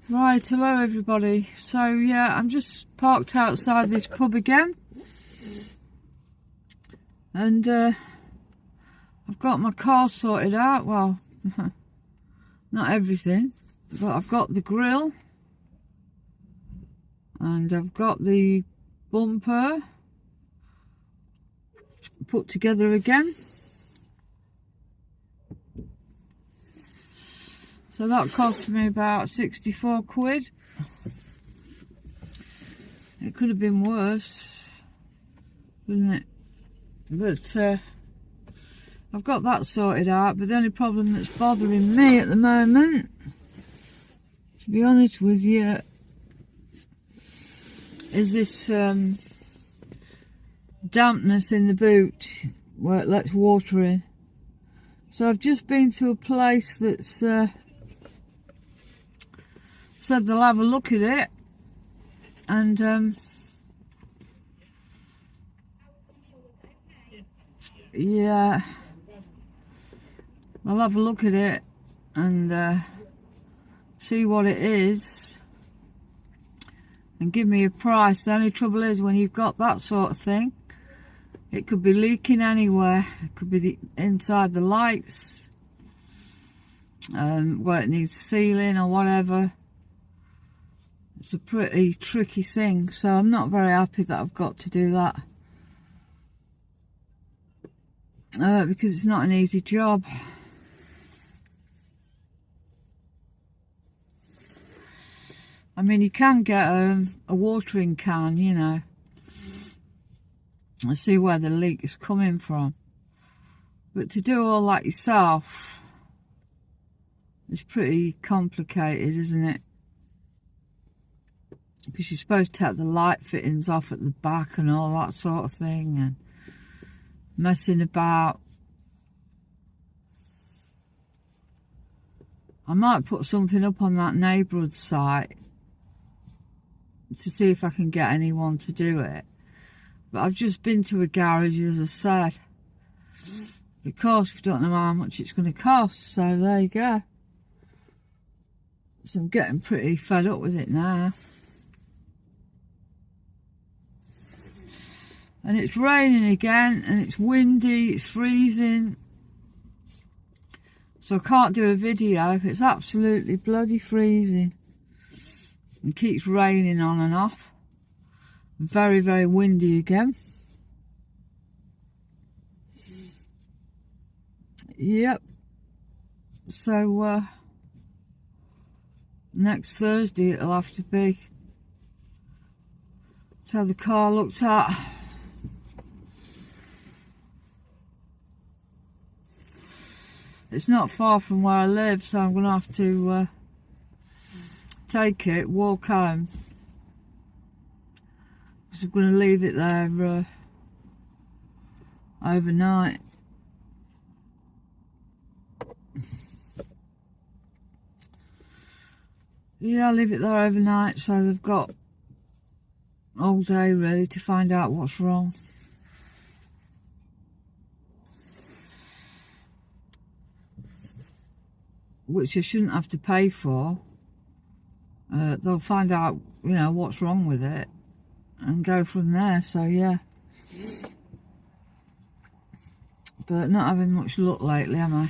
Right, hello everybody. So yeah, I'm just parked outside this pub again, and I've got my car sorted out. Well, not everything, but I've got the grill and I've got the bumper put together again. So that cost me about 64 quid. It could have been worse, couldn't it? But I've got that sorted out. But the only problem that's bothering me at the moment, to be honest with you, is this dampness in the boot where it lets water in. So I've just been to a place that's said they'll have a look at it, and yeah, I'll have a look at it and see what it is and give me a price. The only trouble is when you've got that sort of thing, it could be leaking anywhere. It could be inside the lights, where it needs sealing or whatever. It's a pretty tricky thing, so I'm not very happy that I've got to do that, because it's not an easy job. I mean, you can get a watering can, you know, and see where the leak is coming from. But to do all that yourself is pretty complicated, isn't it? Because you're supposed to take the light fittings off at the back and all that sort of thing, and messing about. I might put something up on that neighbourhood site to see if I can get anyone to do it. But I've just been to a garage, as I said, because we don't know how much it's going to cost. So there you go. So I'm getting pretty fed up with it now. And it's raining again, and it's windy, it's freezing. So I can't do a video. It's absolutely bloody freezing. It keeps raining on and off. Very, very windy again. Yep. So next Thursday it'll have to be to have the car looked at. It's not far from where I live, so I'm going to have to take it, walk home. Because I'm going to leave it there overnight. Yeah, I'll leave it there overnight, so they've got all day really to find out what's wrong. Which I shouldn't have to pay for. They'll find out, you know, what's wrong with it and go from there. So yeah, but not having much luck lately, am I?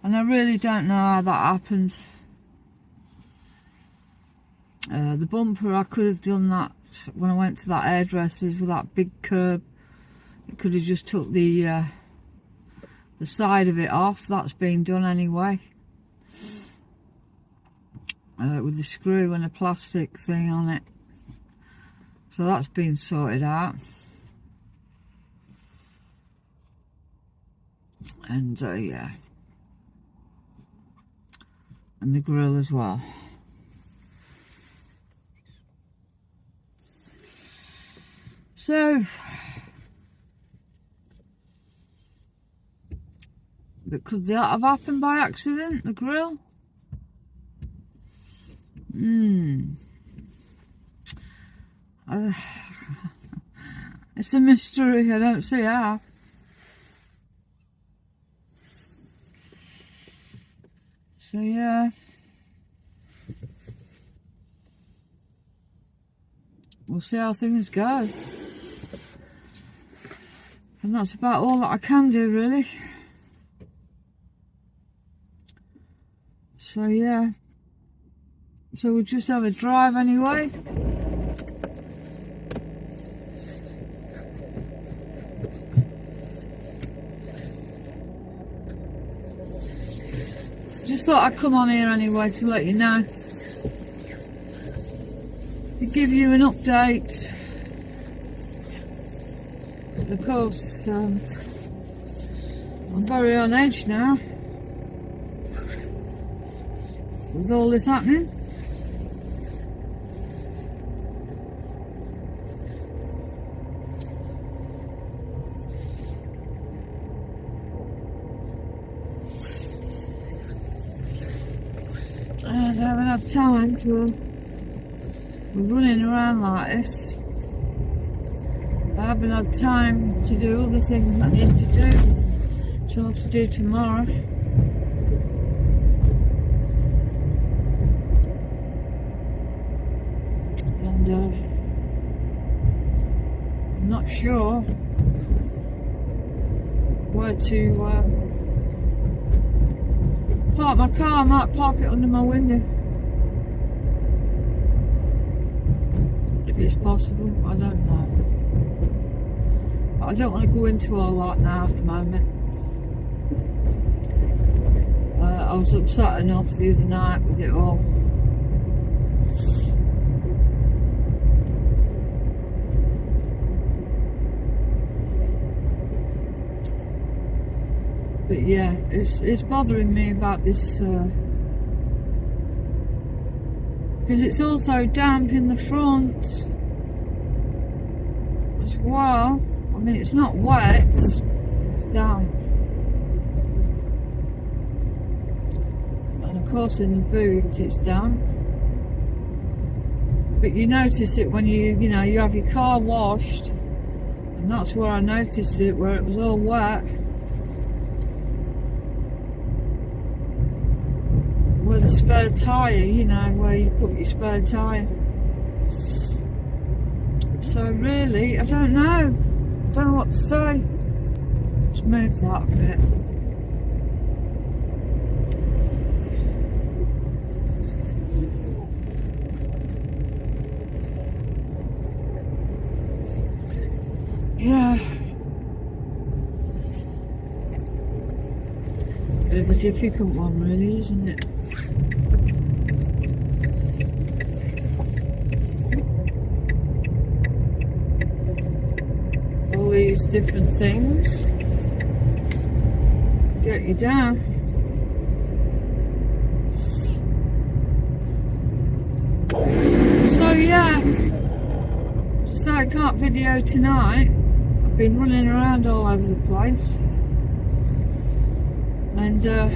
And I really don't know how that happened. The bumper, I could have done that when I went to that hairdresser's with that big curb. It could have just took the side of it off. That's been done anyway, with the screw and a plastic thing on it. So that's been sorted out. And yeah, and the grill as well. So but could that have happened by accident, the grill? It's a mystery, I don't see how. So yeah, we'll see how things go. And that's about all that I can do, really. So yeah, so we'll just have a drive anyway. Just thought I'd come on here anyway to let you know, to give you an update. Of course, I'm very on edge now with all this happening. And I haven't had time to be running around like this. I haven't had time to do other things I need to do, which I'll have to do tomorrow. And I'm not sure where to park my car. I might park it under my window, if it's possible. I don't know. I don't want to go into all that now at the moment. I was upset enough the other night with it all. But yeah, it's bothering me about this because it's also damp in the front as well. I mean, it's not wet, it's damp. And of course in the boot it's damp. But you notice it when you have your car washed, and that's where I noticed it, where it was all wet. Where the spare tyre, where you put your spare tyre. So really, I don't know. I don't know what to say. Let's move that a bit. Yeah. Bit of a difficult one, really, isn't it? All these different things get you down. So yeah, so I can't video tonight. I've been running around all over the place, and of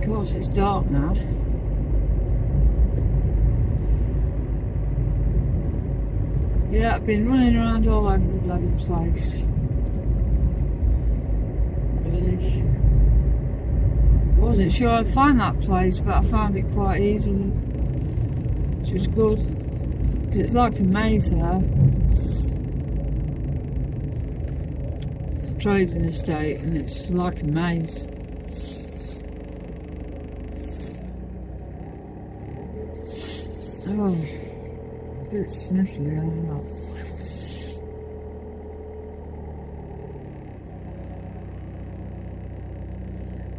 course it's dark now. Yeah, I've been running around all over the bloody place. Really. Wasn't sure I'd find that place, but I found it quite easily, which was good, because it's like a maze there. Trading estate, and it's like a maze. Oh. A bit sniffly, I don't know.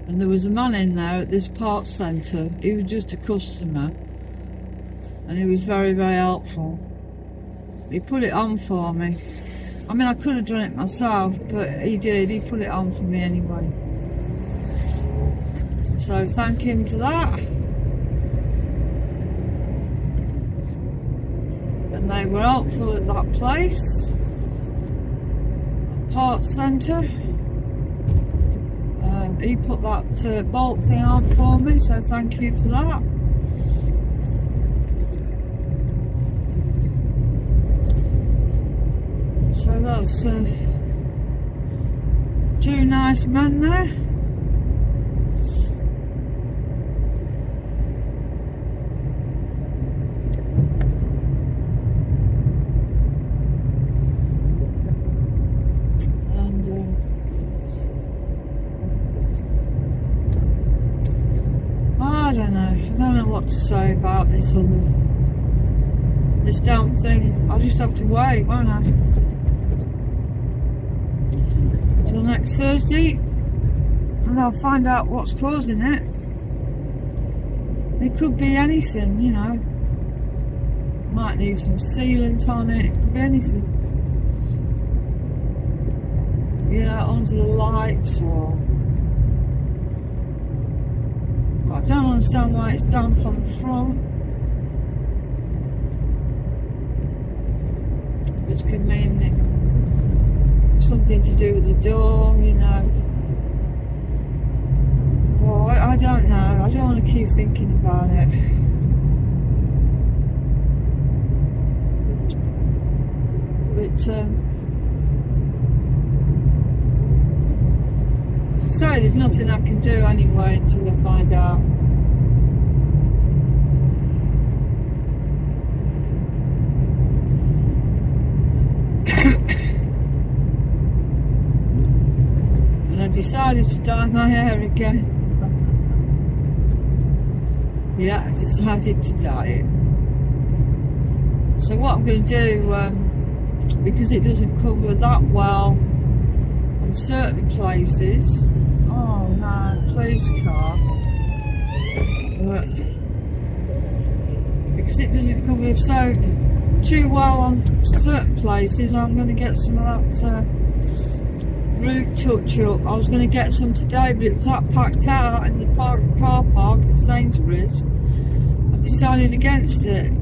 And there was a man in there at this parts centre. He was just a customer, and he was very, very helpful. He put it on for me. I mean, I could have done it myself, but he did. He put it on for me anyway. So thank him for that. And they were helpful at that place, parts centre. He put that bolt thing on for me, so thank you for that. So that's Two nice men there. And I don't know what to say about this damn thing. I'll just have to wait, won't I? Till next Thursday, and I'll find out what's causing it. It could be anything, you know. Might need some sealant on it. It could be anything. Yeah, under the lights or. But I don't understand why it's damp on the front. Which could mean something to do with the door, you know. Well, I don't know. I don't want to keep thinking about it. But so there's nothing I can do anyway until I find out. Decided to dye my hair again. Yeah, I decided to dye it. So what I'm going to do, because it doesn't cover that well on certain places. Oh no, please car. Because it doesn't cover too well on certain places, I'm going to get some of that root touch up. I was going to get some today, but it was that packed out in the car park at Sainsbury's. I decided against it.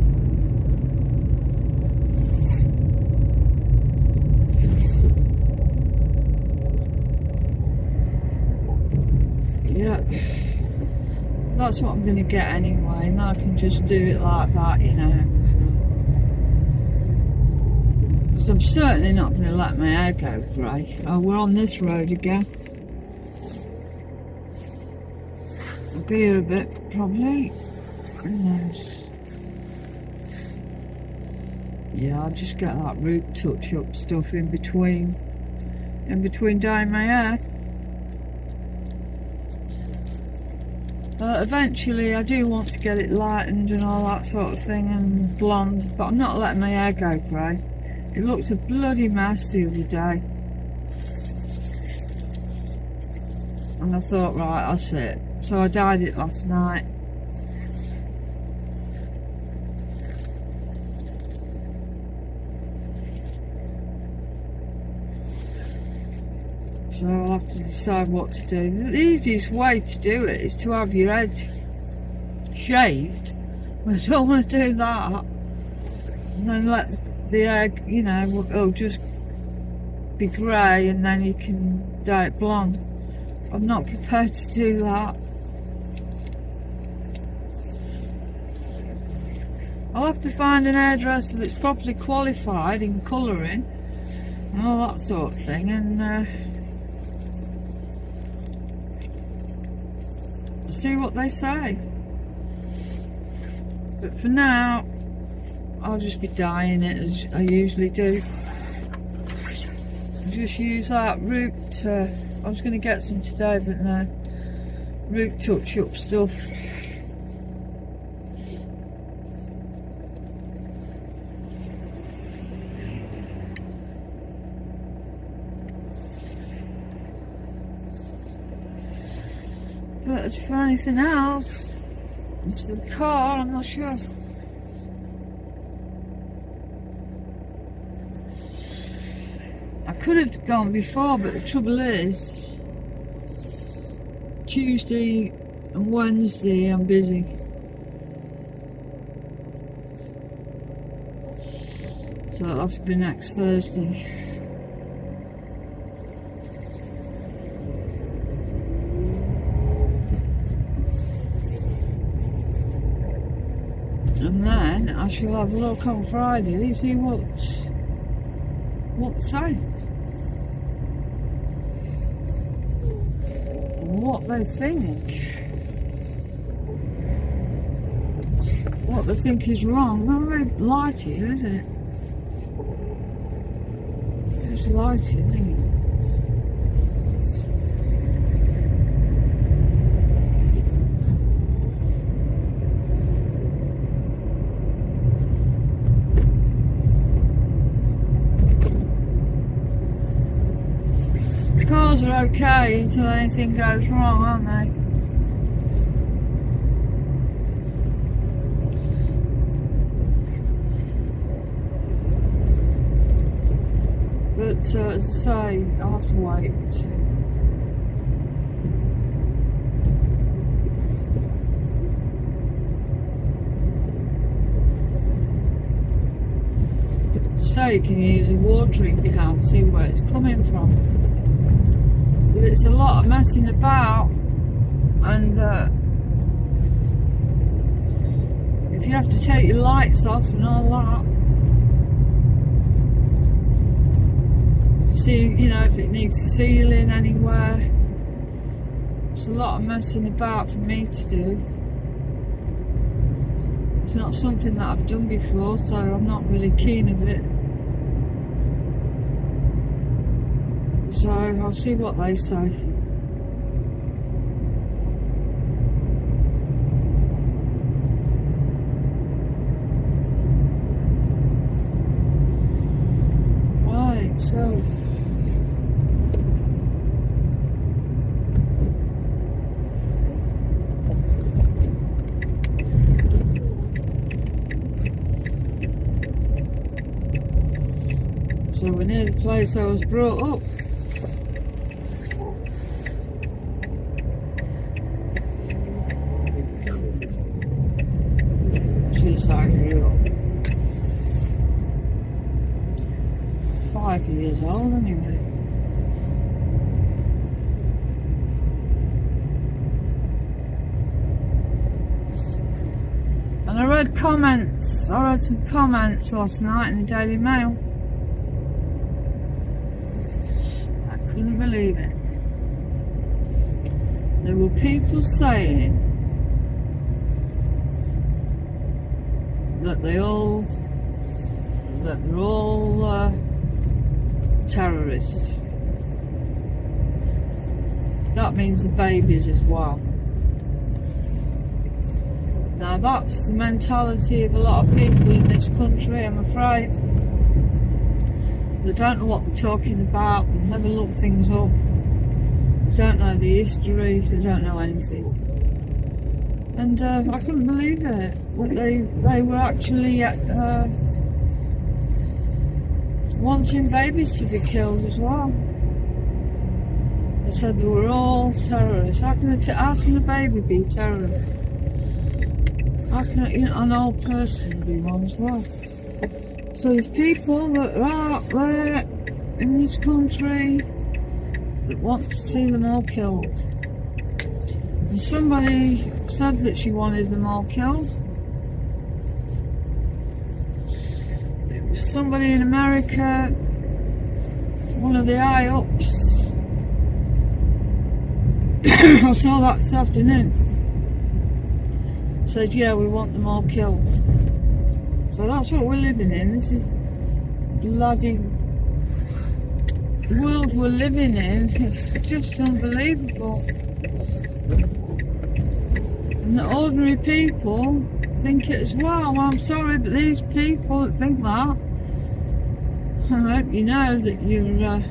Yeah, that's what I'm going to get anyway, and I can just do it like that, you know. Because I'm certainly not going to let my hair go grey. Oh, we're on this road again. I'll be here a bit, probably. Who knows? Yeah, I'll just get that root touch-up stuff in between dyeing my hair. Eventually, I do want to get it lightened and all that sort of thing, and blonde, but I'm not letting my hair go grey. It looked a bloody mess the other day. And I thought, right, that's it. So I dyed it last night. So I'll have to decide what to do. The easiest way to do it is to have your head shaved. I don't want to do that. And then let the egg, you know, it'll just be grey and then you can dye it blonde. I'm not prepared to do that. I'll have to find an hairdresser that's properly qualified in colouring and all that sort of thing, and see what they say. But for now, I'll just be dyeing it as I usually do. Just use that root. I was going to get some today, but no. Root touch-up stuff. But as for anything else, as for the car, I'm not sure. I could have gone before, but the trouble is, Tuesday and Wednesday I'm busy. So it'll have to be next Thursday. And then I shall have a look on Friday, see what to say. what they think. What they think is wrong. Not very light here, is it? It's lighting, isn't it? Cars are okay until anything goes wrong, aren't they? But as I say, I'll have to wait and see. So you can use a watering can, see where it's coming from. But it's a lot of messing about, and if you have to take your lights off and all that, see, you know, if it needs sealing anywhere, it's a lot of messing about for me to do. It's not something that I've done before, so I'm not really keen of it. So I'll see what they say. Right, so we're near the place I was brought up. Since I grew up. 5 years old anyway. And I read comments. I read some comments last night in the Daily Mail. I couldn't believe it. There were people saying that they're all terrorists. That means the babies as well. Now that's the mentality of a lot of people in this country, I'm afraid. They don't know what they're talking about, they never look things up, they don't know the history, they don't know anything. And I couldn't believe it. They were actually wanting babies to be killed as well. They said they were all terrorists. How can a baby be a terrorist? How can an old person be one as well? So there's people that are out there in this country that want to see them all killed. And somebody said that she wanted them all killed. It was somebody in America, one of the high-ups. I saw that this afternoon. Said, yeah, we want them all killed. So that's what we're living in. This is bloody world we're living in. It's just unbelievable. And the ordinary people think it as well. I'm sorry, but these people that think that, I hope you know that you're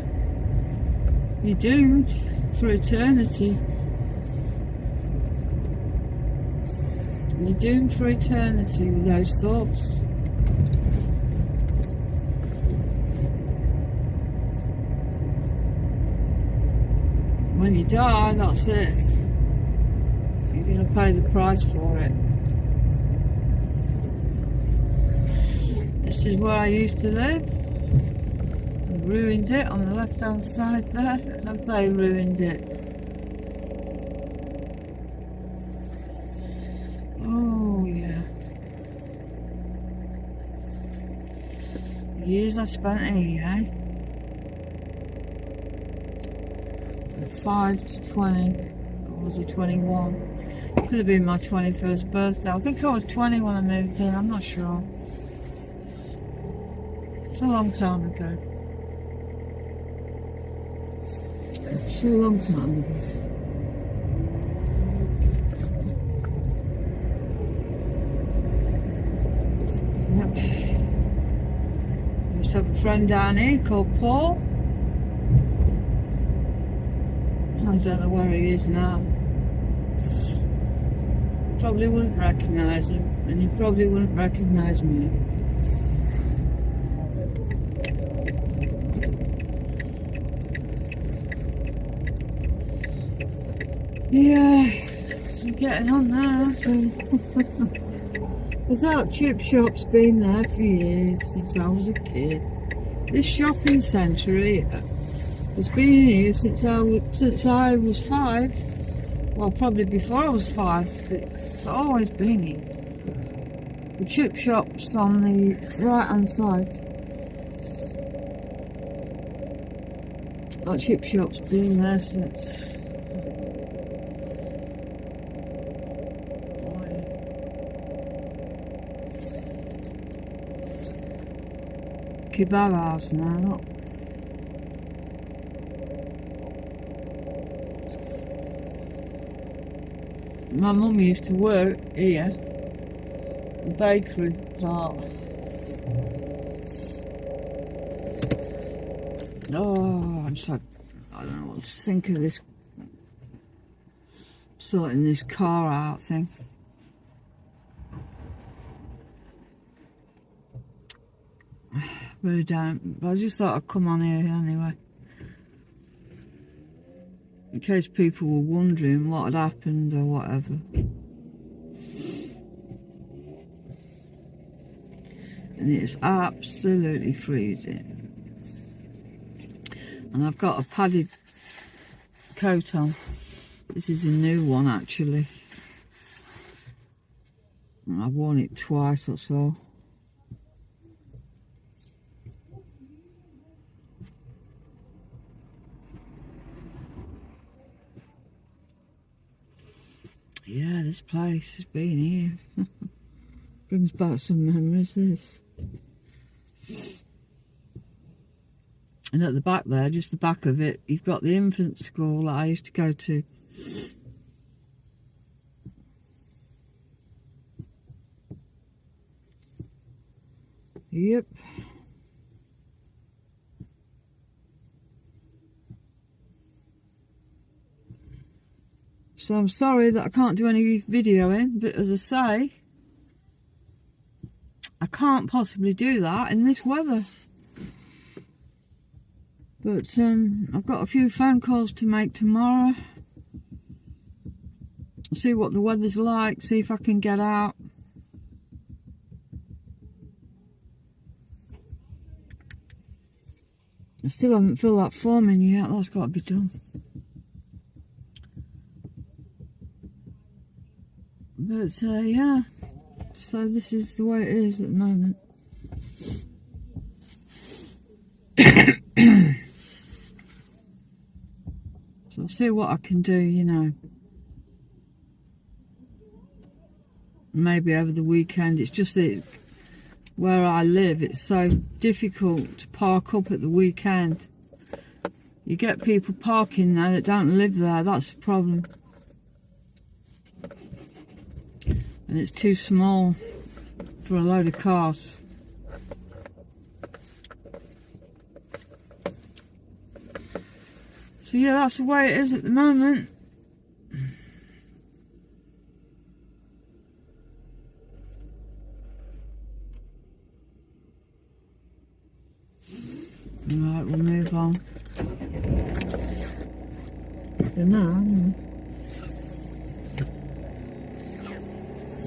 doomed for eternity. You're doomed for eternity with those thoughts. When you die, that's it. You're going to pay the price for it. This is where I used to live. I've ruined it on the left hand side there. Have they ruined it? Oh yeah. Years I spent here, eh? From 5 to 20. Or was I 21? Could have been my 21st birthday. I think I was 20 when I moved in, I'm not sure. It's a long time ago. It's a long time ago. Yep. I used to have a friend down here called Paul. I don't know where he is now. Probably wouldn't recognise him, and he probably wouldn't recognise me. Yeah, so I'm getting on now. So without chip shop's been there for years since I was a kid. This shopping centre here has been here since I was 5. Well, probably before I was 5, but it's always been here. The chip shop's on the right hand side. That chip shop's been there since kebab house now, not. My mum used to work here, the bakery part. Oh, I'm so, I don't know what to think of this, sorting this car out thing. Really don't, but I just thought I'd come on here anyway. In case people were wondering what had happened or whatever. And it's absolutely freezing. And I've got a padded coat on. This is a new one actually. And I've worn it twice or so. Yeah, this place has been here. Brings back some memories, this. And at the back there, just the back of it, you've got the infant school that I used to go to. Yep. So I'm sorry that I can't do any videoing, but as I say, I can't possibly do that in this weather. But I've got a few phone calls to make tomorrow. See what the weather's like, see if I can get out. I still haven't filled that form in yet, that's got to be done. But yeah, so this is the way it is at the moment. So I'll see what I can do, you know. Maybe over the weekend. It's just that where I live, it's so difficult to park up at the weekend. You get people parking there that don't live there, that's the problem. And it's too small for a load of cars. So yeah, that's the way it is at the moment. Right, we'll move on. For now,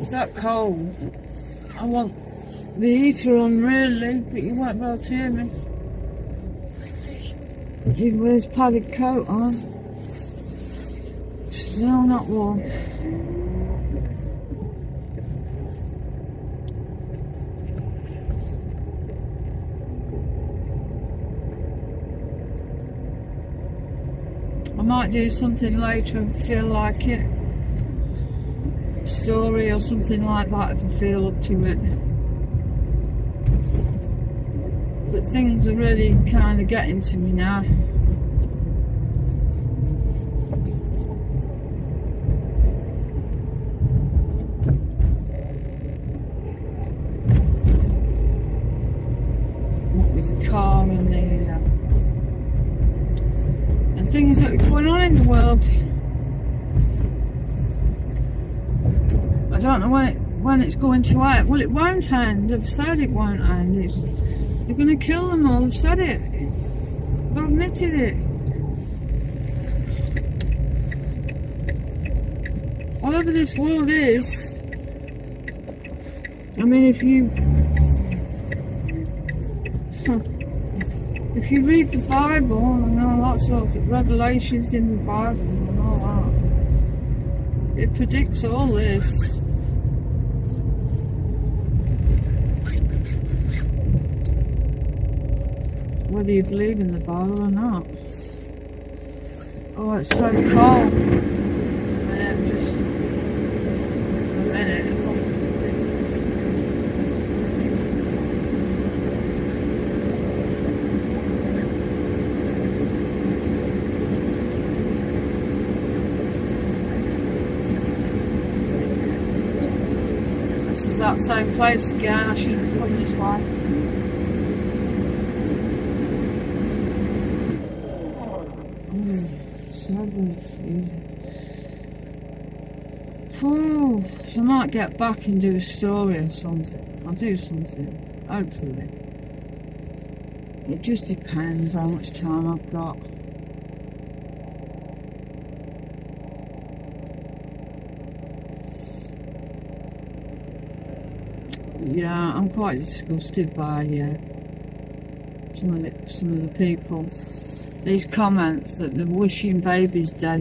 it's that cold. I want the heater on really, but you won't be able to hear me. Even with this padded coat on, still not warm. I might do something later if I feel like it. A story or something like that if I feel up to it. But things are really kind of getting to me now. What with the car and things that are going on in the world. I don't know when it's going to end. Well, it won't end. They've said it won't end. They're going to kill them all. They've said it. They've admitted it. Whatever this world is, I mean, if you read the Bible and all that sort of revelations in the Bible and all that, it predicts all this. Whether you believe in the Bible or not. Oh, it's so cold. Just a minute. This is that same place again. I shouldn't have come this way. So I might get back and do a story or something. I'll do something, hopefully. It just depends how much time I've got. Yeah, I'm quite disgusted by some of the people. These comments that they're wishing babies dead.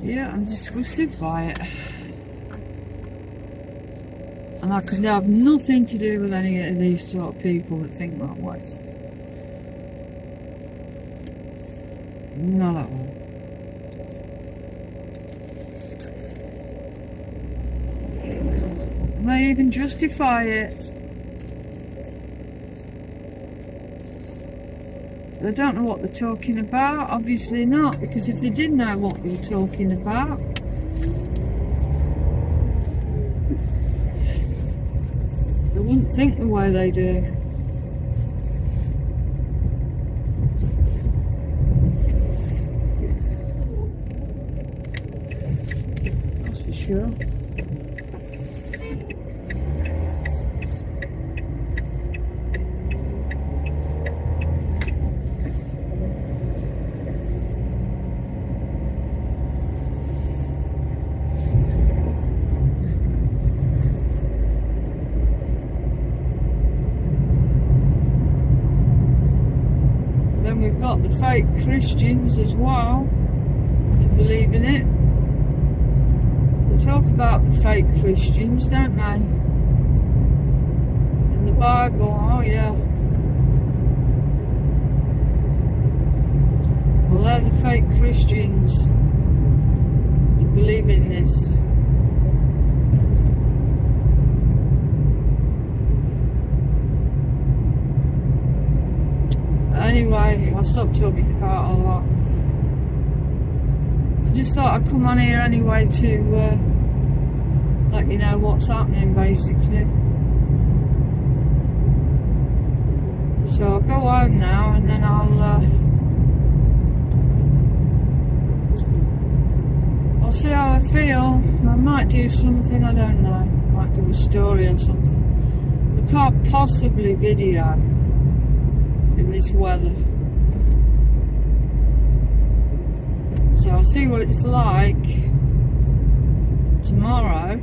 Yeah, I'm disgusted by it. And I could have nothing to do with any of these sort of people that think that way. Not at all. They even justify it. They don't know what they're talking about. Obviously not, because if they did know what they were talking about, they wouldn't think the way they do. That's for sure. We've got the fake Christians as well that believe in it. They talk about the fake Christians, don't they? In the Bible, oh yeah. Well, they're the fake Christians that believe in this. Anyway, I'll stop talking about all that. I just thought I'd come on here anyway to let you know what's happening, basically. So I'll go home now and then I'll see how I feel. I might do something, I don't know. I might do a story or something. We can't possibly video in this weather. So I'll see what it's like tomorrow.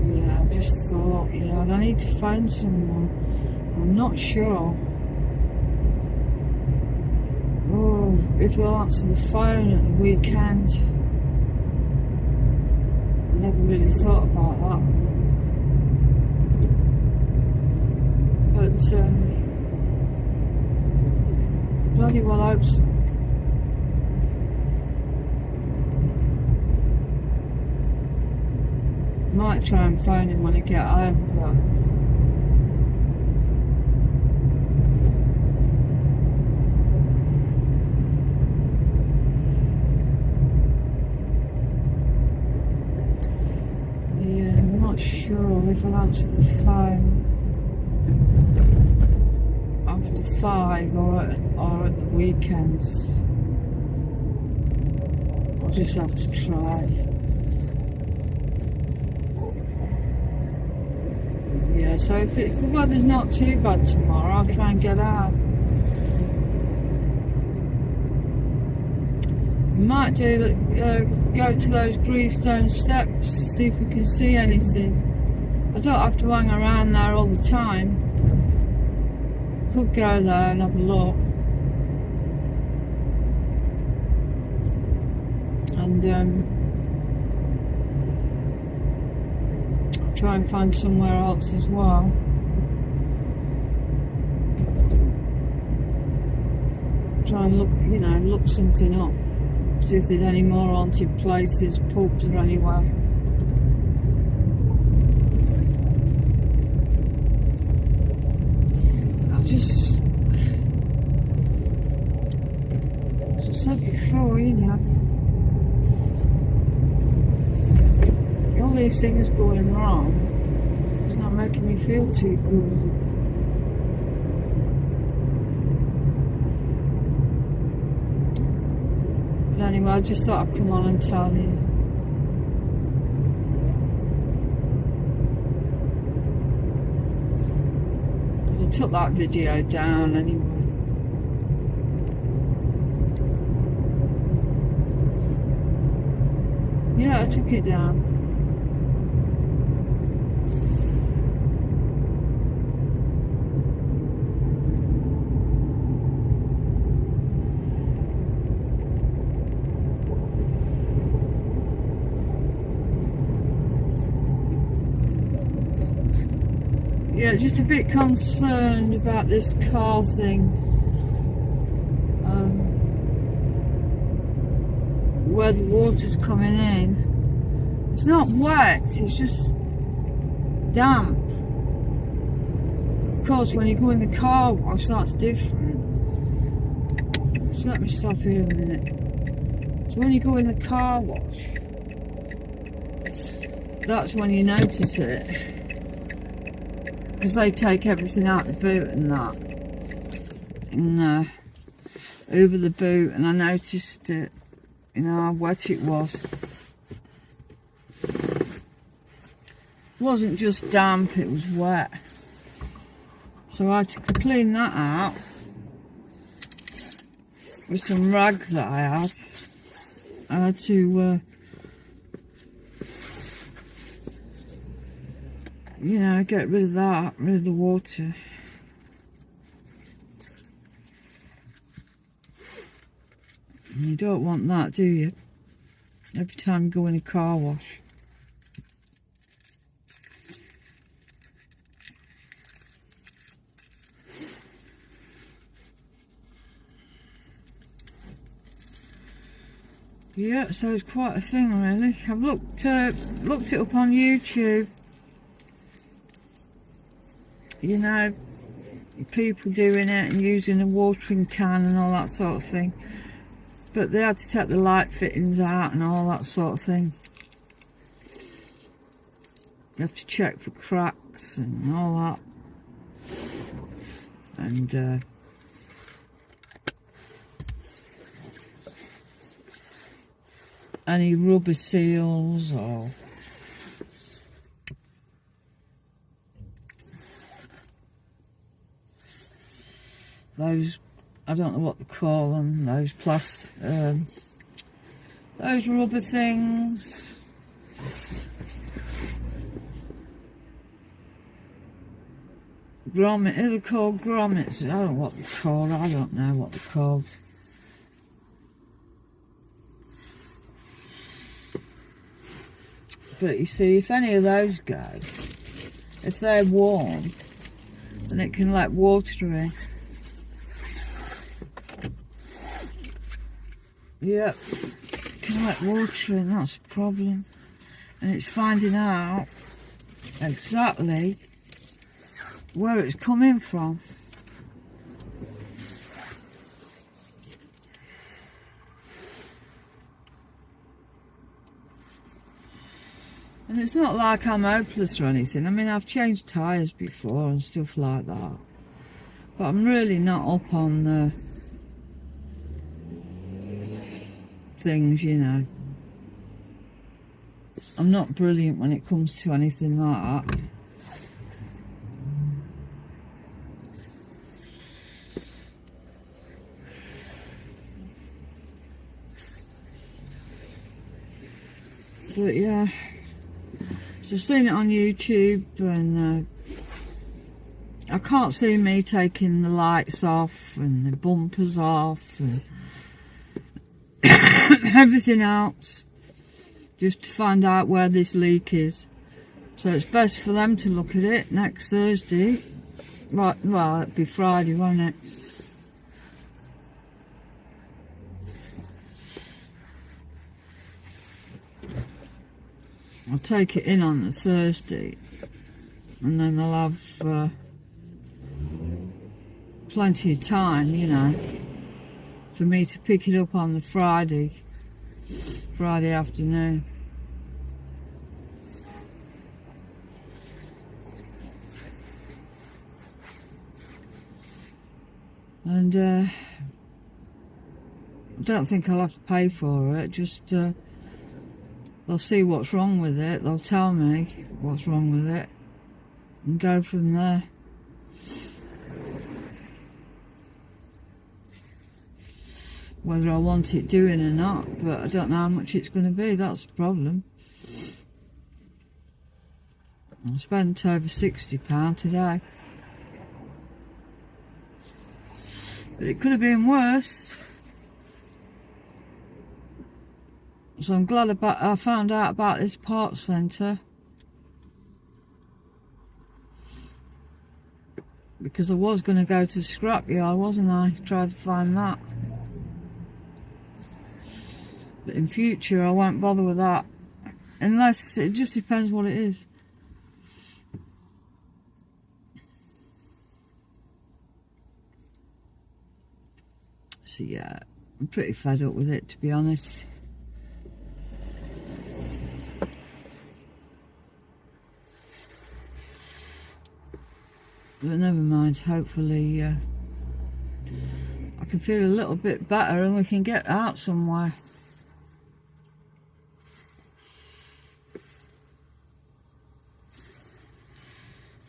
Yeah, I just thought, I need to find someone. I'm not sure. if he'll answer the phone at the weekend. I never really thought about that. But bloody well hope so. Might try and phone him when I get home, but yeah, I'm not sure if I'll answer the phone after 5 or at the weekends. I'll just have to try. Yeah, so if the weather's not too bad tomorrow, I'll try and get out. Might do go to those Greystone steps, see if we can see anything. I don't have to hang around there all the time. Could go there and have a look. And try and find somewhere else as well. Try and look something up. See if there's any more haunted places, pubs or anywhere. As I said before, all these things going wrong, it's not making me feel too good. But anyway, I just thought I'd come on and tell you. Because I took that video down anyway. Yeah, I took it down. Yeah, just a bit concerned about this car thing. Where the water's coming in. It's not wet, it's just damp. Of course, when you go in the car wash, that's different. So let me stop here a minute. So when you go in the car wash, that's when you notice it. Because they take everything out the boot and that. And over the boot, and I noticed it. How wet it was. It wasn't just damp, it was wet. So I had to clean that out with some rags that I had. I had to, get rid of that, rid of the water. And you don't want that, do you? Every time you go in a car wash. Yeah, so it's quite a thing really. I've looked it up on YouTube. People doing it and using a watering can and all that sort of thing. But they had to take the light fittings out and all that sort of thing. You have to check for cracks and all that. And any rubber seals or those, I don't know what they call them, those those rubber things. Grommet, they're called grommets. I don't know what they're called, I don't know what they're called. But you see, if any of those go, if they're warm, then it can let water in. Yep, it can let water in, that's the problem. And it's finding out exactly where it's coming from. And it's not like I'm hopeless or anything. I mean, I've changed tyres before and stuff like that. But I'm really not up on things, you know. I'm not brilliant when it comes to anything like that. But yeah, so I've seen it on YouTube, and I can't see me taking the lights off and the bumpers off and everything else, just to find out where this leak is. So it's best for them to look at it next Thursday. Right, well, it'll be Friday, won't it? I'll take it in on the Thursday, and then they'll have plenty of time, you know, for me to pick it up on the Friday afternoon. And I don't think I'll have to pay for it, just they'll see what's wrong with it, they'll tell me what's wrong with it, and go from there. Whether I want it doing or not, but I don't know how much it's going to be, that's the problem. I spent over £60 today. But it could have been worse. So I'm glad I found out about this parts centre, because I was going to go to the scrapyard, wasn't I? Try to find that. But in future I won't bother with that, unless it just depends what it is. So yeah, I'm pretty fed up with it, to be honest. But never mind, hopefully I can feel a little bit better and we can get out somewhere.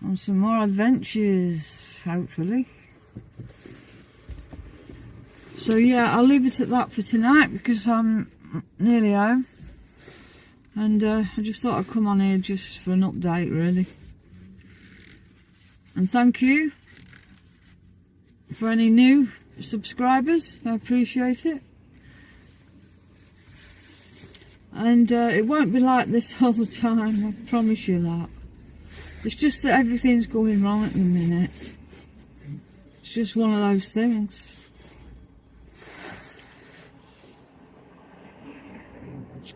On some more adventures, hopefully. So yeah, I'll leave it at that for tonight, because I'm nearly home. And I just thought I'd come on here just for an update, really. And thank you for any new subscribers, I appreciate it. And it won't be like this all the time, I promise you that. It's just that everything's going wrong at the minute. It's just one of those things.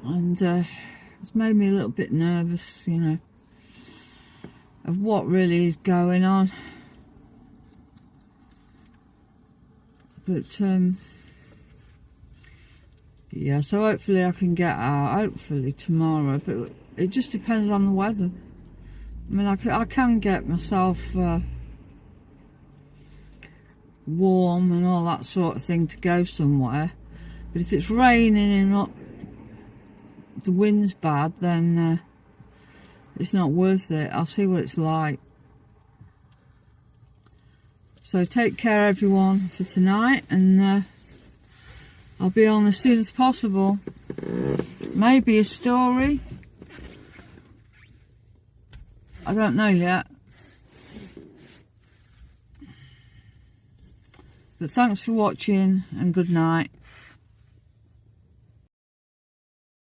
And it's made me a little bit nervous, you know, of what really is going on. But yeah, so hopefully I can get out, hopefully tomorrow, but it just depends on the weather. I mean, I can get myself warm and all that sort of thing to go somewhere, but if it's raining and not, the wind's bad, then it's not worth it. I'll see what it's like. So take care, everyone, for tonight, and I'll be on as soon as possible. Maybe a story, I don't know yet. But thanks for watching, and good night.